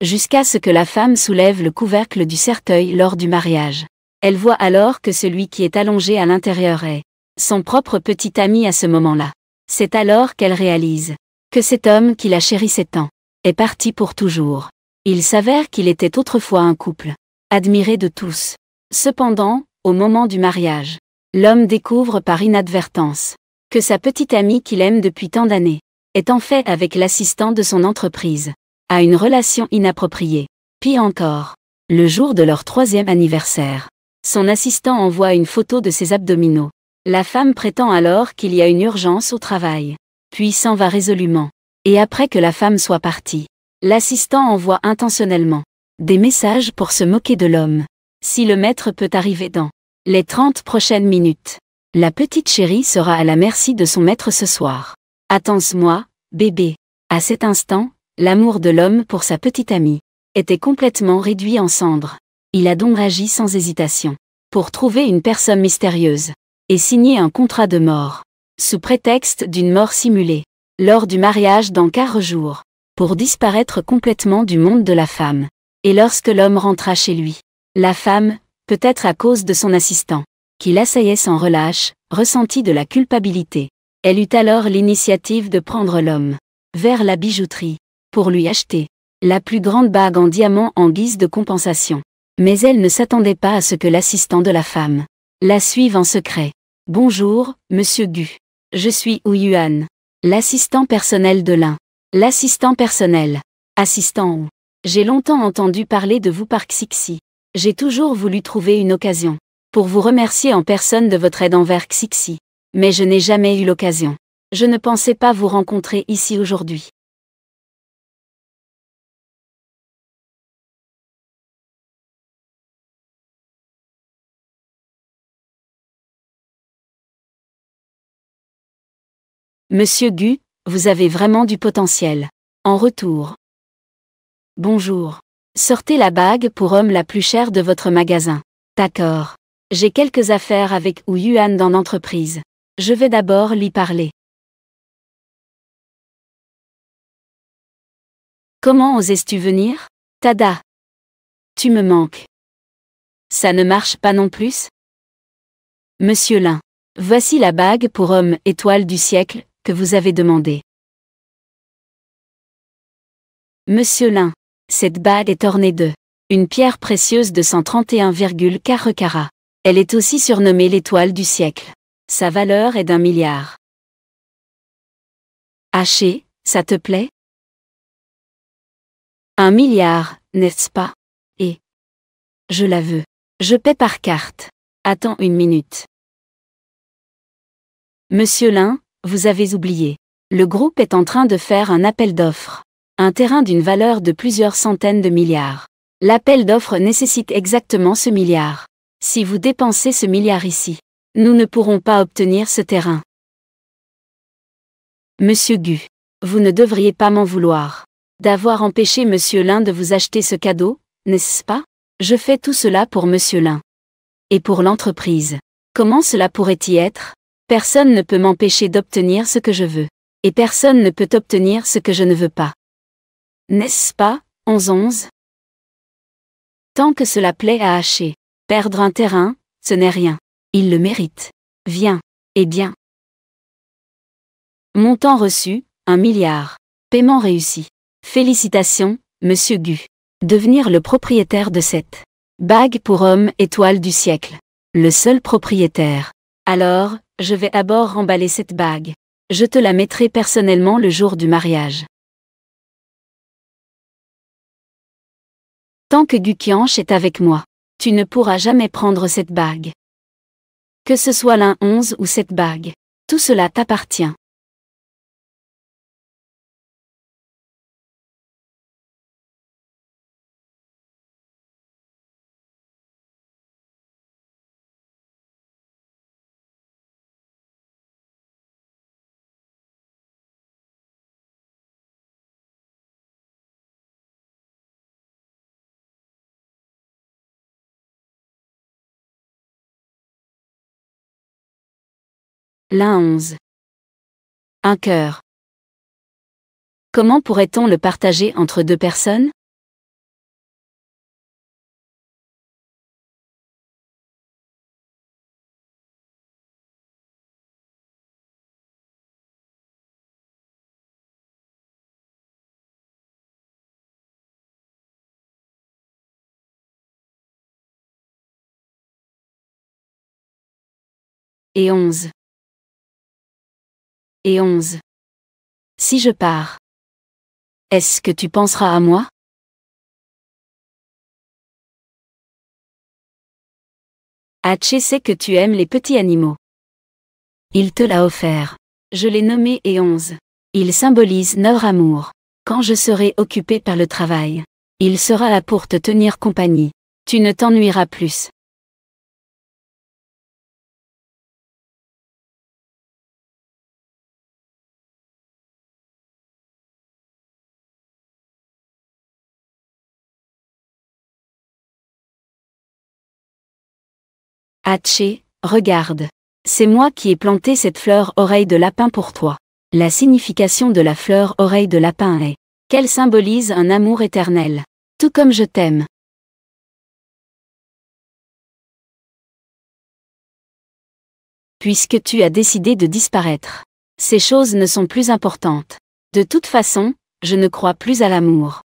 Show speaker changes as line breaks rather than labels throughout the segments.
jusqu'à ce que la femme soulève le couvercle du cercueil lors du mariage. Elle voit alors que celui qui est allongé à l'intérieur est son propre petit ami à ce moment-là. C'est alors qu'elle réalise que cet homme qui la chérissait tant est parti pour toujours. Il s'avère qu'il était autrefois un couple admiré de tous. Cependant, au moment du mariage, l'homme découvre par inadvertance que sa petite amie qu'il aime depuis tant d'années est en fait avec l'assistant de son entreprise, a une relation inappropriée. Pis encore, le jour de leur 3e anniversaire, son assistant envoie une photo de ses abdominaux. La femme prétend alors qu'il y a une urgence au travail, puis s'en va résolument. Et après que la femme soit partie, l'assistant envoie intentionnellement des messages pour se moquer de l'homme. Si le maître peut arriver dans les 30 prochaines minutes, la petite chérie sera à la merci de son maître ce soir. Attends-moi, bébé. À cet instant, l'amour de l'homme pour sa petite amie était complètement réduit en cendres. Il a donc agi sans hésitation pour trouver une personne mystérieuse et signer un contrat de mort, sous prétexte d'une mort simulée, lors du mariage dans 4 jours, pour disparaître complètement du monde de la femme. Et lorsque l'homme rentra chez lui, la femme, peut-être à cause de son assistant, qui l'assaillait sans relâche, ressentit de la culpabilité. Elle eut alors l'initiative de prendre l'homme vers la bijouterie, pour lui acheter la plus grande bague en diamant en guise de compensation. Mais elle ne s'attendait pas à ce que l'assistant de la femme la suive en secret. « Bonjour, monsieur Gu. Je suis Wu Yuan, l'assistant personnel de l'un. » L'assistant personnel. Assistant Wu. J'ai longtemps entendu parler de vous par Xixi. J'ai toujours voulu trouver une occasion pour vous remercier en personne de votre aide envers Xixi. Mais je n'ai jamais eu l'occasion. Je ne pensais pas vous rencontrer ici aujourd'hui. Monsieur Gu, vous avez vraiment du potentiel. En retour. Bonjour. Sortez la bague pour homme la plus chère de votre magasin. D'accord. J'ai quelques affaires avec Wu Yuan dans l'entreprise. Je vais d'abord lui parler. Comment osais-tu venir? Tada. Tu me manques. Ça ne marche pas non plus? Monsieur Lin. Voici la bague pour homme étoile du siècle que vous avez demandé. Monsieur Lin. Cette bague est ornée de une pierre précieuse de 131,4 carats. Elle est aussi surnommée l'étoile du siècle. Sa valeur est d'1 milliard. Haché, ça te plaît? 1 milliard, n'est-ce pas? Et je la veux. Je paie par carte. Attends une minute. Monsieur Lin, vous avez oublié. Le groupe est en train de faire un appel d'offres. Un terrain d'une valeur de plusieurs centaines de milliards. L'appel d'offres nécessite exactement ce milliard. Si vous dépensez ce milliard ici, nous ne pourrons pas obtenir ce terrain. Monsieur Gu, vous ne devriez pas m'en vouloir d'avoir empêché Monsieur Lin de vous acheter ce cadeau, n'est-ce pas? Je fais tout cela pour Monsieur Lin. Et pour l'entreprise. Comment cela pourrait-y être? Personne ne peut m'empêcher d'obtenir ce que je veux. Et personne ne peut obtenir ce que je ne veux pas. N'est-ce pas, 11-11? Tant que cela plaît à Haché, perdre un terrain, ce n'est rien. Il le mérite. Viens. Eh bien. Montant reçu, 1 milliard. Paiement réussi. Félicitations, Monsieur Gu. Devenir le propriétaire de cette bague pour homme étoile du siècle. Le seul propriétaire. Alors, je vais d'abord emballer cette bague. Je te la mettrai personnellement le jour du mariage. Tant que Gu Qianche est avec moi, tu ne pourras jamais prendre cette bague. Que ce soit l'un 11 ou cette bague, tout cela t'appartient. L'un 11. Un cœur. Comment pourrait-on le partager entre 2 personnes? Et 11. Et 11. Si je pars, est-ce que tu penseras à moi? Haché sait que tu aimes les petits animaux. Il te l'a offert. Je l'ai nommé et 11. Il symbolise notre amour. Quand je serai occupé par le travail, il sera là pour te tenir compagnie. Tu ne t'ennuieras plus. Haché, regarde. C'est moi qui ai planté cette fleur oreille de lapin pour toi. La signification de la fleur oreille de lapin est qu'elle symbolise un amour éternel. Tout comme je t'aime. Puisque tu as décidé de disparaître, ces choses ne sont plus importantes. De toute façon, je ne crois plus à l'amour.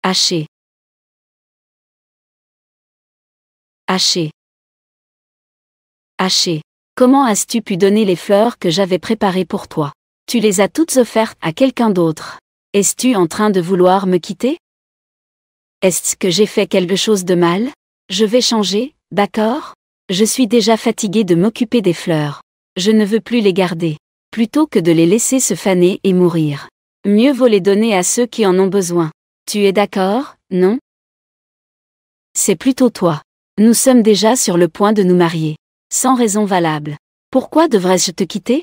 Haché. Haché. Haché. Comment as-tu pu donner les fleurs que j'avais préparées pour toi? Tu les as toutes offertes à quelqu'un d'autre. Es-tu en train de vouloir me quitter? Est-ce que j'ai fait quelque chose de mal? Je vais changer, d'accord? Je suis déjà fatigué de m'occuper des fleurs. Je ne veux plus les garder. Plutôt que de les laisser se faner et mourir. Mieux vaut les donner à ceux qui en ont besoin. Tu es d'accord, non? C'est plutôt toi. Nous sommes déjà sur le point de nous marier. Sans raison valable. Pourquoi devrais-je te quitter?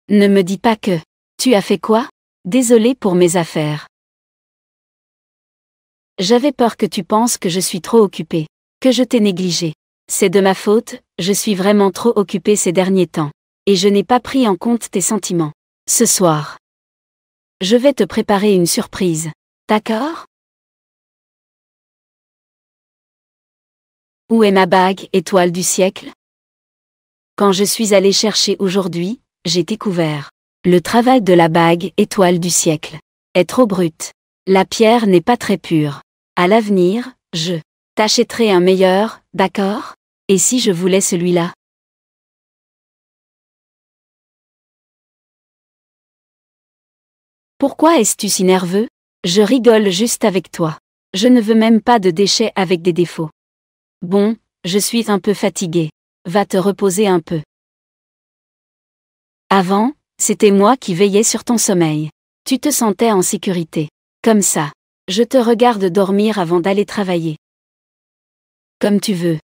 Ne me dis pas que. Tu as fait quoi? Désolé pour mes affaires. J'avais peur que tu penses que je suis trop occupée. Que je t'ai négligé. C'est de ma faute, je suis vraiment trop occupée ces derniers temps. Et je n'ai pas pris en compte tes sentiments. Ce soir, je vais te préparer une surprise. D'accord? Où est ma bague, étoile du siècle? Quand je suis allé chercher aujourd'hui, j'ai découvert. Le travail de la bague, étoile du siècle, est trop brut. La pierre n'est pas très pure. À l'avenir, je t'achèterai un meilleur, d'accord? Et si je voulais celui-là? Pourquoi es-tu si nerveux? Je rigole juste avec toi. Je ne veux même pas de déchets avec des défauts. Bon, je suis un peu fatigué. Va te reposer un peu. Avant, c'était moi qui veillais sur ton sommeil. Tu te sentais en sécurité. Comme ça. Je te regarde dormir avant d'aller travailler. Comme tu veux.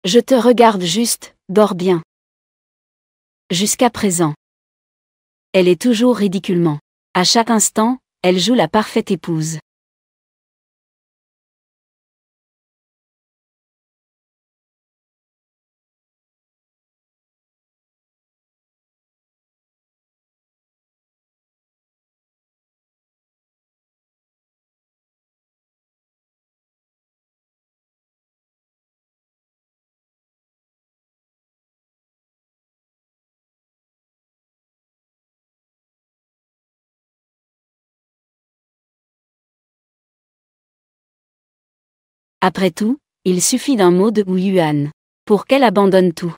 Je te regarde juste, dors bien. Jusqu'à présent. Elle est toujours ridiculement. À chaque instant, elle joue la parfaite épouse. Après tout, il suffit d'un mot de Wu Yuan pour qu'elle abandonne tout.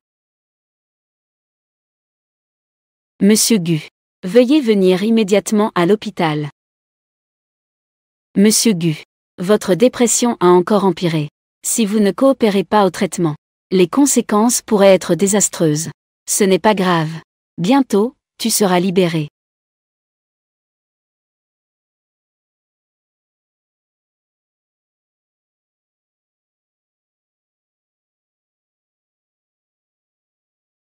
Monsieur Gu. Veuillez venir immédiatement à l'hôpital. Monsieur Gu. Votre dépression a encore empiré. Si vous ne coopérez pas au traitement, les conséquences pourraient être désastreuses. Ce n'est pas grave. Bientôt, tu seras libéré.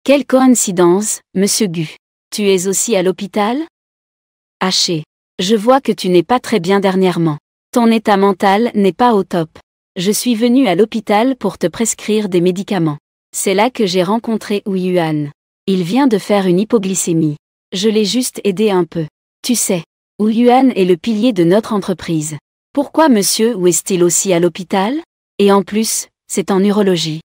Quelle coïncidence, monsieur Gu. Tu es aussi à l'hôpital? Haché. Je vois que tu n'es pas très bien dernièrement. Ton état mental n'est pas au top. Je suis venu à l'hôpital pour te prescrire des médicaments. C'est là que j'ai rencontré Wu Yuan. Il vient de faire une hypoglycémie. Je l'ai juste aidé un peu. Tu sais, Wu Yuan est le pilier de notre entreprise. Pourquoi monsieur Wu est-il aussi à l'hôpital? Et en plus, c'est en urologie.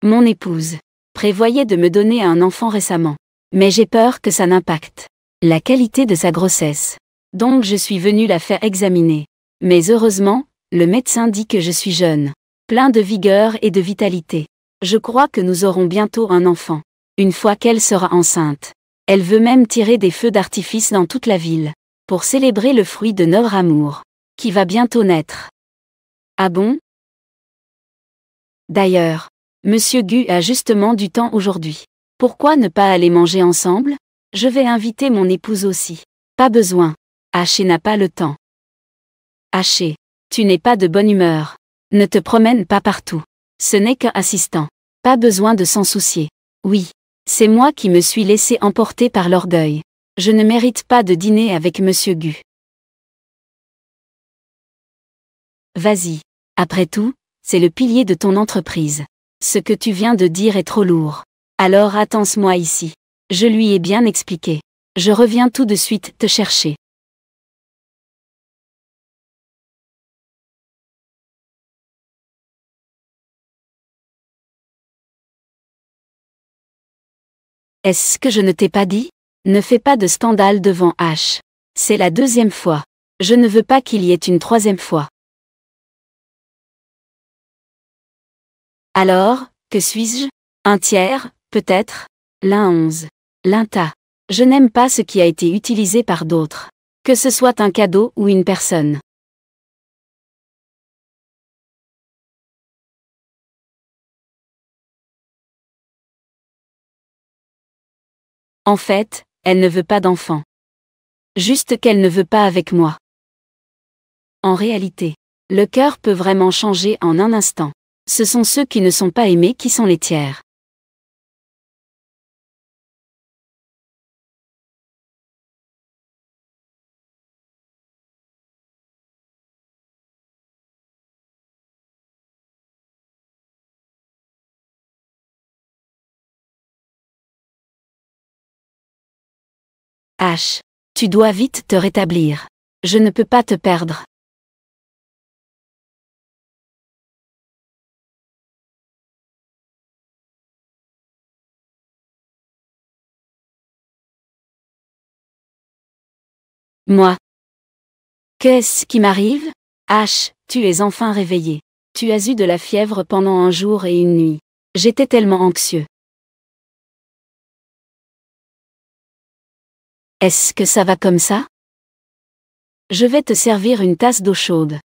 Mon épouse prévoyait de me donner un enfant récemment. Mais j'ai peur que ça n'impacte la qualité de sa grossesse. Donc je suis venu la faire examiner. Mais heureusement, le médecin dit que je suis jeune, plein de vigueur et de vitalité. Je crois que nous aurons bientôt un enfant. Une fois qu'elle sera enceinte. Elle veut même tirer des feux d'artifice dans toute la ville, pour célébrer le fruit de notre amour, qui va bientôt naître. Ah bon? D'ailleurs, Monsieur Gu a justement du temps aujourd'hui. Pourquoi ne pas aller manger ensemble? Je vais inviter mon épouse aussi. Pas besoin. Haché n'a pas le temps. Haché, tu n'es pas de bonne humeur. Ne te promène pas partout. Ce n'est qu'un assistant. Pas besoin de s'en soucier. Oui, c'est moi qui me suis laissé emporter par l'orgueil. Je ne mérite pas de dîner avec Monsieur Gu. Vas-y. Après tout, c'est le pilier de ton entreprise. Ce que tu viens de dire est trop lourd. Alors attends-moi ici. Je lui ai bien expliqué. Je reviens tout de suite te chercher. Est-ce que je ne t'ai pas dit? Ne fais pas de scandale devant H. C'est la deuxième fois. Je ne veux pas qu'il y ait une troisième fois. Alors, que suis-je? Un tiers, peut-être? L'un 11. L'inta. Je n'aime pas ce qui a été utilisé par d'autres. Que ce soit un cadeau ou une personne. En fait, elle ne veut pas d'enfant. Juste qu'elle ne veut pas avec moi. En réalité, le cœur peut vraiment changer en un instant. Ce sont ceux qui ne sont pas aimés qui sont les tiers. H. Tu dois vite te rétablir. Je ne peux pas te perdre. Moi. Qu'est-ce qui m'arrive? H, tu es enfin réveillé. Tu as eu de la fièvre pendant un jour et une nuit. J'étais tellement anxieux. Est-ce que ça va comme ça? Je vais te servir une tasse d'eau chaude.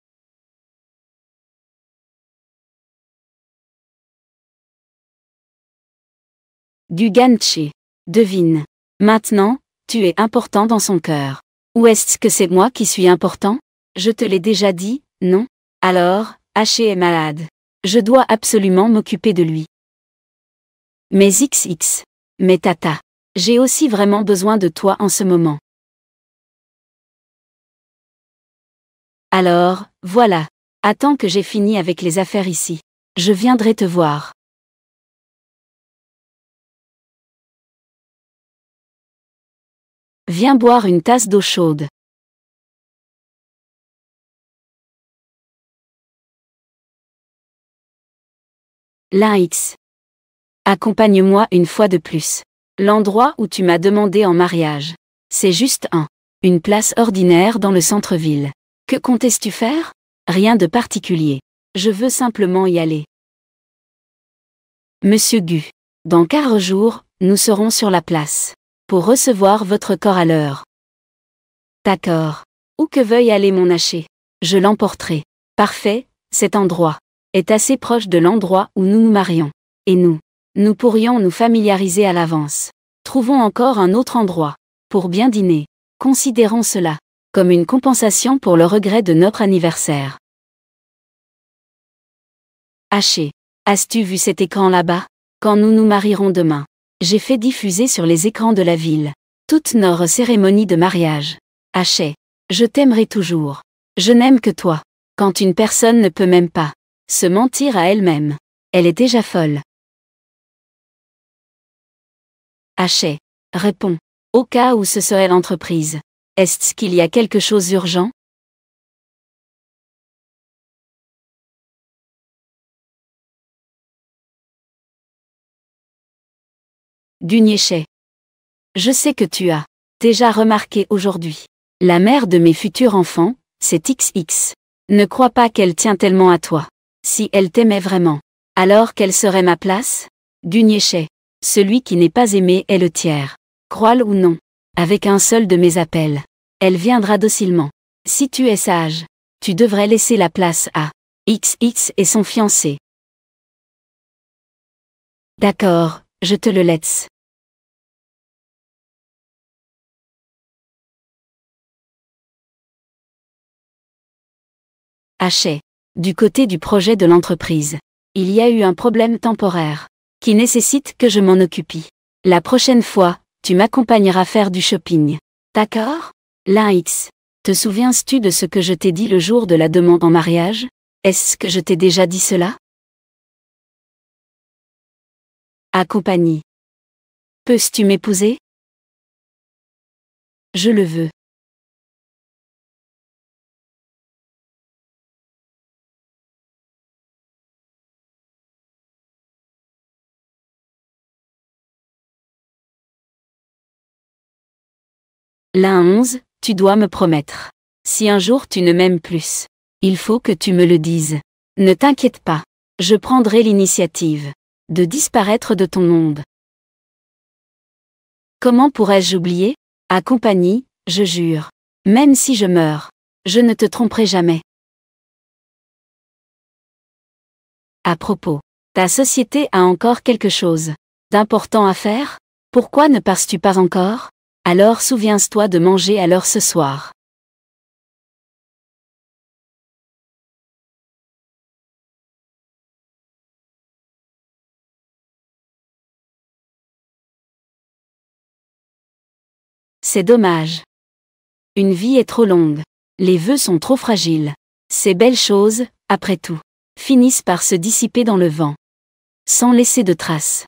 Du ganché. Devine. Maintenant, tu es important dans son cœur. Ou est-ce que c'est moi qui suis important? Je te l'ai déjà dit, non? Alors, Haché est malade. Je dois absolument m'occuper de lui. Mais XX. Mais tata. J'ai aussi vraiment besoin de toi en ce moment. Alors, voilà. Attends que j'ai fini avec les affaires ici. Je viendrai te voir. Viens boire une tasse d'eau chaude. L'un X. Accompagne-moi une fois de plus. L'endroit où tu m'as demandé en mariage. C'est juste une place ordinaire dans le centre-ville. Que comptes-tu faire? Rien de particulier. Je veux simplement y aller. Monsieur Gu. Dans 4 jours, nous serons sur la place. Pour recevoir votre corps à l'heure. D'accord. Où que veuille aller mon haché. Je l'emporterai. Parfait, cet endroit est assez proche de l'endroit où nous nous marions. Et nous pourrions nous familiariser à l'avance. Trouvons encore un autre endroit. Pour bien dîner. Considérons cela comme une compensation pour le regret de notre anniversaire. Haché. As-tu vu cet écran là-bas? Quand nous nous marierons demain. J'ai fait diffuser sur les écrans de la ville toutes nos cérémonies de mariage. Haché. Je t'aimerai toujours. Je n'aime que toi. Quand une personne ne peut même pas se mentir à elle-même, elle est déjà folle. Haché. Réponds. Au cas où ce serait l'entreprise. Est-ce qu'il y a quelque chose d'urgent? Duniéché. Je sais que tu as déjà remarqué aujourd'hui. La mère de mes futurs enfants, c'est XX. Ne crois pas qu'elle tient tellement à toi. Si elle t'aimait vraiment, alors quelle serait ma place? Duniéché. Celui qui n'est pas aimé est le tiers. Crois-le ou non. Avec un seul de mes appels, elle viendra docilement. Si tu es sage, tu devrais laisser la place à XX et son fiancé. D'accord, je te le laisse. Haché. Du côté du projet de l'entreprise, il y a eu un problème temporaire qui nécessite que je m'en occupe. La prochaine fois, tu m'accompagneras faire du shopping. D'accord? L'un X. Te souviens-tu de ce que je t'ai dit le jour de la demande en mariage? Est-ce que je t'ai déjà dit cela? Accompagnie. Peux-tu m'épouser? Je le veux. L'un 11, tu dois me promettre. Si un jour tu ne m'aimes plus, il faut que tu me le dises. Ne t'inquiète pas. Je prendrai l'initiative de disparaître de ton monde. Comment pourrais-je oublier? Accompagnie, je jure. Même si je meurs, je ne te tromperai jamais. À propos, ta société a encore quelque chose d'important à faire? Pourquoi ne passes-tu pas encore? Alors souviens-toi de manger à l'heure ce soir. C'est dommage. Une vie est trop longue. Les vœux sont trop fragiles. Ces belles choses, après tout, finissent par se dissiper dans le vent, sans laisser de traces.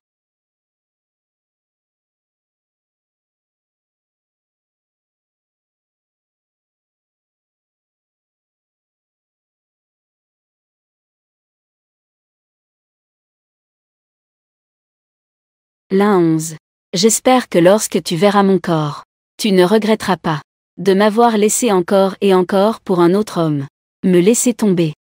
L'un 11. J'espère que lorsque tu verras mon corps, tu ne regretteras pas de m'avoir laissé encore et encore pour un autre homme. Me laisser tomber.